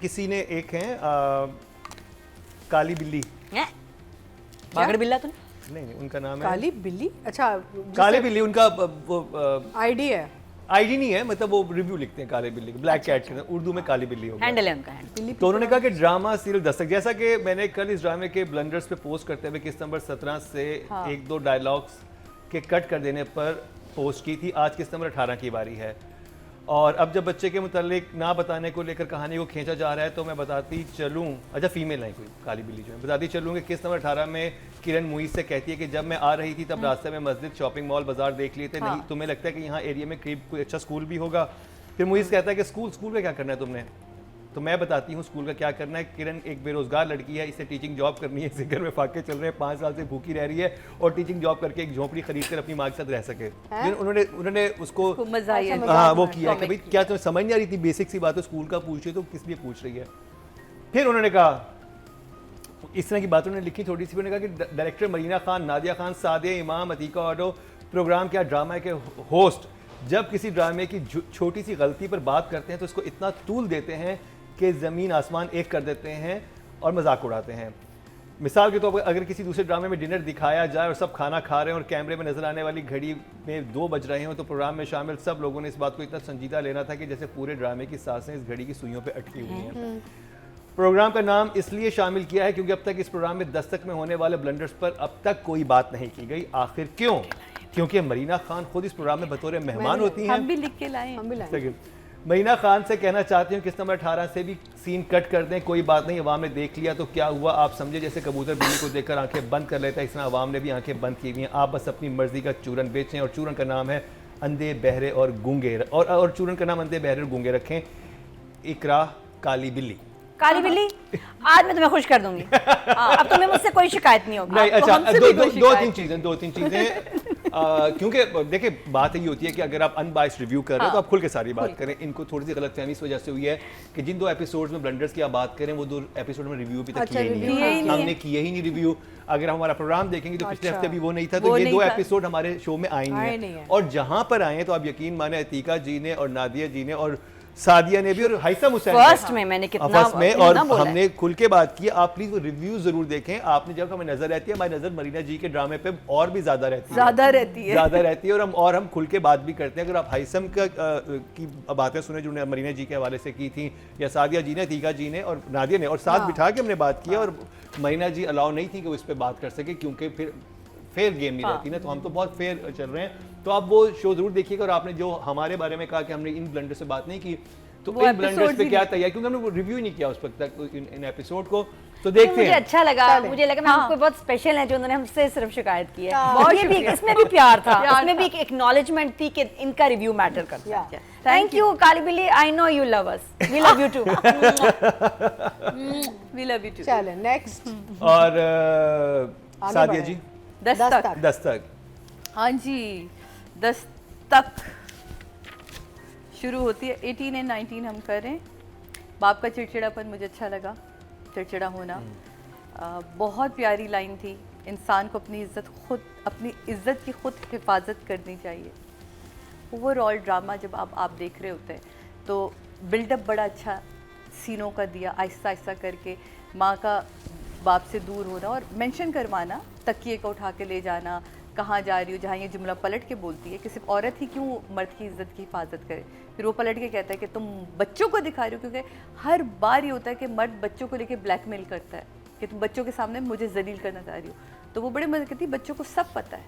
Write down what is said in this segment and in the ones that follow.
किसी ने एक है काली बिल्ली, बागड़ बिल्ला तो नहीं उनका नाम है काली बिल्ली। अच्छा, काली बिल्ली, उनका वो आईडी है। आईडी नहीं है, मतलब वो रिव्यू लिखते हैं काले बिल्ली, ब्लैक कैट के उर्दू में काली बिल्ली होगा, हैंडल है उनका हैंडल। तो उन्होंने कहा कि ड्रामा सीरियल दस्तक, जैसा कि मैंने कल इस ड्रामे के ब्लंडर्स पे पोस्ट करते हुए किस्त नंबर 17 से एक दो डायलॉग्स के कट कर देने पर पोस्ट की थी, आज किस्त नंबर 18 की बारी है। और अब जब बच्चे के मुतालिक ना बताने को लेकर कहानी को खींचा जा रहा है तो मैं बताती चलूँ, अच्छा फीमेल नहीं कोई काली बिल्ली जो है, बताती चलूँ कि किस्त नंबर 18 में किरण मुईज से कहती है कि जब मैं आ रही थी तब रास्ते में मस्जिद, शॉपिंग मॉल, बाजार देख लिए थे, नहीं तुम्हें लगता है कि यहाँ एरिया में करीब कोई अच्छा स्कूल भी होगा? फिर मुईज कहता है कि स्कूल में क्या करना है तुमने? तो मैं बताती हूँ स्कूल का क्या करना है। किरण एक बेरोजगार लड़की है, इसे टीचिंग जॉब करनी है, इसे घर में फाके चल रहे हैं, 5 साल से भूखी रह रही है और टीचिंग जॉब करके एक झोपड़ी खरीद कर अपनी माँ के साथ रह सके। उन्होंने उसको हाँ वो किया कि भाई क्या तुम्हें समझ नहीं आ रही थी, बेसिक सी बात है, स्कूल का पूछ रही तो किस लिए पूछ रही है। फिर उन्होंने कहा, इस तरह की बात उन्होंने लिखी थोड़ी सी, उन्होंने कहा कि डायरेक्टर मरीना खान, नादिया खान, सादिया इमाम, अतीका ऑडो, प्रोग्राम क्या ड्रामा के होस्ट जब किसी ड्रामे की छोटी सी गलती पर बात करते हैं तो इसको इतना तूल देते हैं कि ज़मीन आसमान एक कर देते हैं और मजाक उड़ाते हैं। मिसाल के तौर पर अगर किसी दूसरे ड्रामे में डिनर दिखाया जाए और सब खाना खा रहे हैं और कैमरे में नजर आने वाली घड़ी में 2 बज रहे हैं तो प्रोग्राम में शामिल सब लोगों ने इस बात को इतना संजीदा लेना था कि जैसे पूरे ड्रामे की सांसें इस घड़ी की सुइयों पर अटकी हुई हैं। प्रोग्राम का नाम इसलिए शामिल किया है क्योंकि अब तक इस प्रोग्राम में दस्तक में होने वाले ब्लंडर्स पर अब तक कोई बात नहीं की गई। आखिर क्यों? क्योंकि मरीना खान खुद इस प्रोग्राम में बतौर मेहमान होती हैं। हम भी लिख के लाए, हम भी लाए। मरीना खान से कहना चाहती हूँ किस्त नंबर 18 से भी सीन कट कर दें, कोई बात नहीं, अवाम ने देख लिया तो क्या हुआ, आप समझे जैसे कबूतर बिल्ली को देखकर आंखें बंद कर लेता है, इस तरह अवाम ने भी आंखें बंद की हुई हैं। आप बस अपनी मर्जी का चूरन बेचें और चूरन का नाम है अंधे बहरे और गूंगे, और चूरन का नाम अंधे बहरे और गूंगे रखें। इकरा काली बिल्ली, काली बिल्ली, आज मैं तुम्हें खुश कर दूंगी। अब तुम्हें मुझसे कोई शिकायत नहीं होगी। नहीं, अच्छा दो तीन चीजें क्योंकि देखिए बात ये होती है कि अगर आप अनबाइस्ड रिव्यू कर रहे हो तो आप खुल के सारी बात करें। इनको थोड़ी सी गलतफहमी इस वजह से हुई है कि जिन 2 एपिसोड्स में ब्लंडर्स की आप बात करें वो 2 एपिसोड में रिव्यू भी तक किए ही नहीं है, हमने किए ही नहीं रिव्यू। अगर हम हमारा प्रोग्राम देखेंगे तो पिछले हफ्ते भी वो नहीं था, तो ये 2 एपिसोड हमारे शो में आए नहीं है। और जहां पर आए तो आप यकीन माने अतीका जी ने और नादिया जी ने और सादिया ने भी और हाइसम हुसैन फर्स्ट में मैंने कितना और हमने खुल के बात की। आप प्लीज वो रिव्यू जरूर देखें। आपने जब हमें नजर रहती है, हमारी नजर मरीना जी के ड्रामे पे और भी ज्यादा रहती है और हम खुल के बात भी करते हैं। अगर आप हाइसम की बातें सुने जो मरीना जी के हवाले से की थी, या सादिया जी ने, तीका जी ने और नादिया ने, और साथ बिठा के हमने बात की, और मरीना जी अलाउ नहीं थी कि वो इस पर बात कर सके क्योंकि फिर फेयर गेम नहीं रहती ना, तो हम तो बहुत फेयर चल रहे हैं। तो आप वो शो जरूर देखिएगा। और आपने जो हमारे बारे में कहा कि हमने इन ब्लंडर से बात नहीं की, तो इन ब्लंडर्स पे क्या तैयार, क्योंकि हमने वो रिव्यू नहीं किया उस वक्त तक इन एपिसोड को, तो देखते हैं। मुझे अच्छा लगा, मुझे लगा मैं कोई बहुत स्पेशल है जो उन्होंने हमसे सिर्फ शिकायत की है। ये भी इसमें भी प्यार था, इसमें भी एक एक्नॉलेजमेंट थी कि इनका रिव्यू मैटर करता है। थैंक यू काली बिल्ली, I know you love us, we love you too, we love you too. चलो नेक्स्ट। और सादिया जी, दस्तक। हाँ जी, दस्तक शुरू होती है 18 एंड 19 हम कर रहे हैं। बाप का चिड़चिड़ापन मुझे अच्छा लगा, चिड़चिड़ा होना। बहुत प्यारी लाइन थी, इंसान को अपनी इज्जत की खुद हिफाजत करनी चाहिए। ओवरऑल ड्रामा जब आप देख रहे होते हैं तो बिल्डअप बड़ा अच्छा सीनों का दिया, आहिस्ता आहिस्ता करके माँ का बाप से दूर होना और मेंशन करवाना, तकिए को उठा के ले जाना, कहाँ जा रही हो, जहाँ ये जुमला पलट के बोलती है कि सिर्फ औरत ही क्यों मर्द की इज्जत की हिफाजत करे। फिर वो पलट के कहता है कि तुम बच्चों को दिखा रही हो, क्योंकि हर बार ये होता है कि मर्द बच्चों को लेके ब्लैकमेल करता है कि तुम बच्चों के सामने मुझे जलील करना चाह रही हो। तो वो बड़े मजे कहती है बच्चों को सब पता है,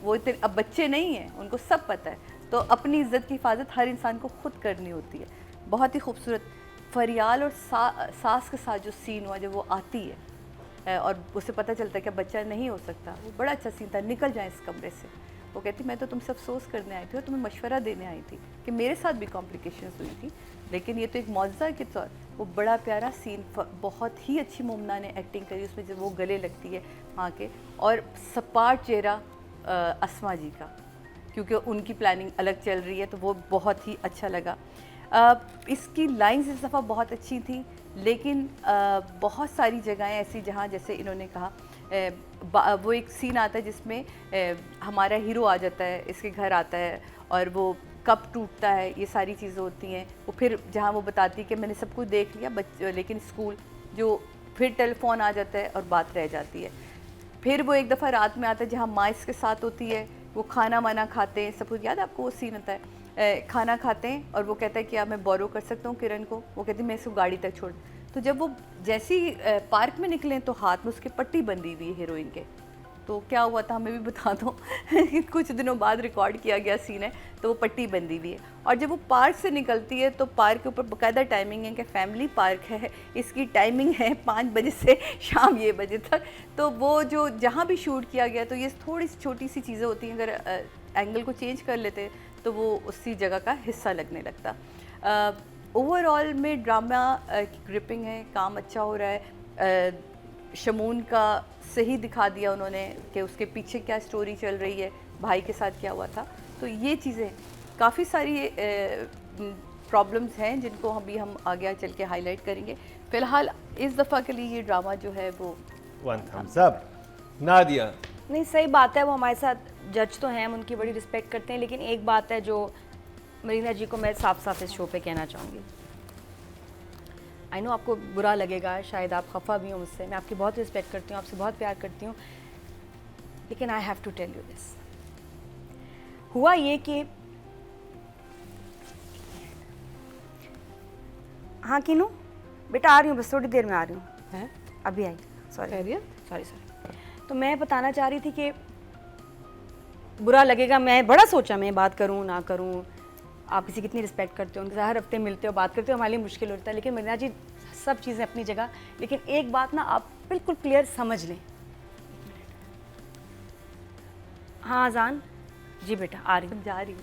वो अब बच्चे नहीं हैं, उनको सब पता है। तो अपनी इज्जत की हिफाजत हर इंसान को खुद करनी होती है। बहुत ही खूबसूरत फरियाल और सास के साथ जो सीन हुआ जब वो आती है और उसे पता चलता है कि बच्चा नहीं हो सकता, वो बड़ा अच्छा सीन था। निकल जाए इस कमरे से, वो कहती मैं तो तुमसे अफसोस करने आई थी और तुम्हें मशवरा देने आई थी कि मेरे साथ भी कॉम्प्लिकेशंस हुई थी, लेकिन ये तो एक मौजज़ा के तौर। वो बड़ा प्यारा सीन, बहुत ही अच्छी मुमना ने एक्टिंग करी उसमें, जब वो गले लगती है माँ के, और सपाट चेहरा अस्मा जी का, क्योंकि उनकी प्लानिंग अलग चल रही है, तो वो बहुत ही अच्छा लगा। इसकी लाइंस इस दफ़ा बहुत अच्छी थी, लेकिन बहुत सारी जगहें ऐसी जहाँ जैसे इन्होंने कहा वो एक सीन आता है जिसमें हमारा हीरो आ जाता है, इसके घर आता है और वो कप टूटता है, ये सारी चीज़ें होती हैं। वो फिर जहाँ वो बताती है कि मैंने सब कुछ देख लिया लेकिन स्कूल जो फिर टेलीफोन आ जाता है और बात रह जाती है। फिर वो एक दफ़ा रात में आता है जहाँ माँ इसके साथ होती है, वो खाना वाना खाते हैं, सब कुछ याद है आपको वो सीन होता है, खाना खाते हैं और वो कहता है कि मैं बोरो कर सकता हूँ किरण को, वो कहती है मैं इसको गाड़ी तक छोड़। तो जब वो जैसे ही पार्क में निकले तो हाथ में उसकी पट्टी बंधी हुई है हीरोइन के। तो क्या हुआ था हमें भी बता दो कुछ दिनों बाद रिकॉर्ड किया गया सीन है, तो वो पट्टी बंधी हुई है। और जब वो पार्क से निकलती है तो पार्क के ऊपर बाकायदा टाइमिंग है कि फैमिली पार्क है, इसकी टाइमिंग है 5 बजे से शाम ये बजे तक। तो वो जो जहाँ भी शूट किया गया, तो ये थोड़ी सी छोटी सी चीज़ें होती हैं, अगर एंगल को चेंज कर लेते तो वो उसी जगह का हिस्सा लगने लगता। ओवरऑल में ड्रामा की ग्रिपिंग है, काम अच्छा हो रहा है। शमून का सही दिखा दिया उन्होंने कि उसके पीछे क्या स्टोरी चल रही है, भाई के साथ क्या हुआ था। तो ये चीज़ें काफ़ी सारी प्रॉब्लम्स हैं जिनको अभी हम आगे चल के हाईलाइट करेंगे। फ़िलहाल इस दफ़ा के लिए ये ड्रामा जो है वो 1 thumbs up। नादिया, नहीं सही बात है, वो हमारे साथ जज तो हैं, हम उनकी बड़ी रिस्पेक्ट करते हैं, लेकिन एक बात है जो मरीना जी को मैं साफ साफ इस शो पे कहना चाहूँगी। आई नो आपको बुरा लगेगा, शायद आप खफा भी हो मुझसे, मैं आपकी बहुत रिस्पेक्ट करती हूँ, आपसे बहुत प्यार करती हूँ, लेकिन I have to tell you this. हुआ ये कि हाँ कीनू बेटा आ रही हूँ, बस थोड़ी देर में आ रही हूँ, हैं? अभी आई, सॉरी खैरियत? सॉरी। तो मैं बताना चाह रही थी कि बुरा लगेगा, मैं बड़ा सोचा मैं बात करूँ ना करूँ, आप किसी कितनी रिस्पेक्ट करते हो, उनके साथ हर हफ्ते मिलते हो, बात करते हो, हमारे लिए मुश्किल होता है, लेकिन मरीना जी सब चीज़ें अपनी जगह। लेकिन एक बात ना आप बिल्कुल क्लियर समझ लें। हाँ अजान जी बेटा आ रही हूँ, जा रही हूँ।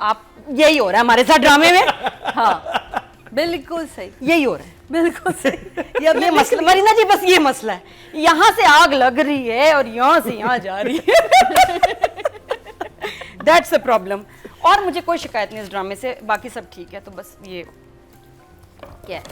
आप यही हो रहा है हमारे साथ ड्रामे में। हाँ बिल्कुल सही, यही हो रहा है, बिल्कुल सही। ये मसला मरीना जी, बस ये मसला है, यहाँ से आग लग रही है और यहाँ से यहाँ जा रही है। That's a problem. और मुझे कोई शिकायत नहीं इस ड्रामे से, बाकी सब ठीक है। तो बस ये क्या है,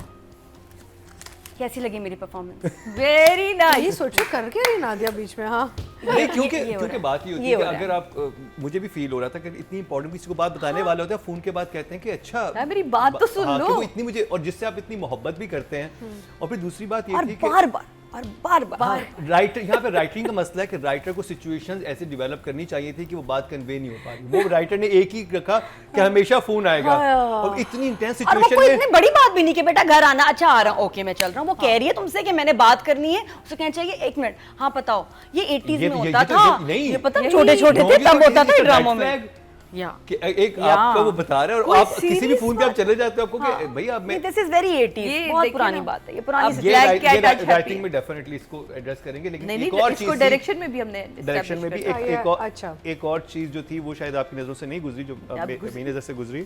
कैसी लगी मेरी परफॉर्मेंस? Very nice. ये सोचो कर क्या रही नादिया बीच में। हाँ नहीं क्योंकि ये हो रहा क्योंकि है। बात ये होती ये है कि हो रहा है। अगर आप मुझे भी फील हो रहा था कि इतनी इंपॉर्टेंट किसी को बात बताने वाले होते हैं, फोन के बाद कहते हैं कि अच्छा यार मेरी बात तो सुन हाँ, लो। कि वो इतनी मुझे, और जिससे आप इतनी मोहब्बत भी करते हैं। और फिर दूसरी बात ये और थी कि बार बार और बार बार राइटर, यहाँ पे राइटिंग का मसला है कि राइटर को सिचुएशंस ऐसे डेवलप करनी चाहिए थी कि वो बात कन्वे नहीं हो पा रही। वो राइटर ने एक ही रखा कि हमेशा फोन आएगा, और इतनी इंटेंस और वो कोई सिचुएशन इतनी में। बड़ी बात भी नहीं कि बेटा घर आना, अच्छा आ रहा हूँ, ओके मैं चल रहा हूँ। वो कह रही है तुमसे कि मैंने बात करनी है, उसे कहना चाहिए 1 मिनट, हाँ बताओ। ये 80s में होता था, ये पता छोटे छोटे थे तब होता था ड्रामों में। या कि एक आपका वो बता रहे हैं और कोई आप किसी भी serious फोन पे आप चले जाते हो, आपको कि भाई आप मैं दिस इज वेरी 80s, ये बहुत देखिए पुरानी ना, बात है, ये पुरानी अब situation। Black Cat आज happy राइटिंग है। में डेफिनेटली इसको एड्रेस करेंगे। लेकिन नहीं एक नहीं, और इसको चीज डायरेक्शन में भी हमने डायरेक्शन में भी establish कर एक दिया। और अच्छा। एक और चीज जो थी वो शायद आपकी नजरों से नहीं गुजरी, जो अब मेरी नजर से गुजरी,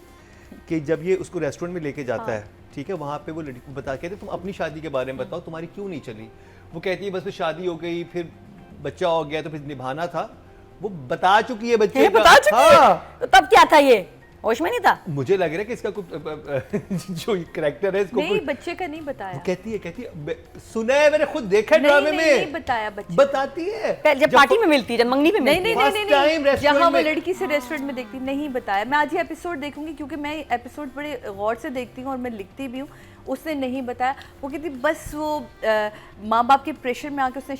कि जब ये उसको रेस्टोरेंट में लेके जाता है, ठीक है, वहाँ पे वो लड़की को बता के तुम अपनी शादी के बारे में बताओ, तुम्हारी क्यों नहीं चली। वो कहती है बस फिर शादी हो गई, फिर बच्चा हो गया, तो फिर निभाना था। वो बता चुकी है बच्चे का। बता चुकी है? हाँ। तो तब क्या था, ये होश में नहीं था? मुझे लग रहा है कि इसका कुछ जो कैरेक्टर है इसको नहीं, कुछ- बच्चे का नहीं बताया। वो कहती है सुना है, मैंने खुद देखा ड्रामे में। नहीं बताया बच्चे। बताती है जब पार्टी में मिलती है, जब मंगनी में नहीं मिलती नहीं है। नहीं First time नहीं, restaurant जहाँ वो में। लड़की से रेस्टोरेंट में देखती, नहीं बताया। मैं आज ही एपिसोड देखूंगी क्योंकि मैं एपिसोड बड़े गौर से देखती हूँ और मैं लिखती भी हूँ। उसने नहीं बताया, वो कहती बस वो माँ बाप के प्रेशर में आके उसने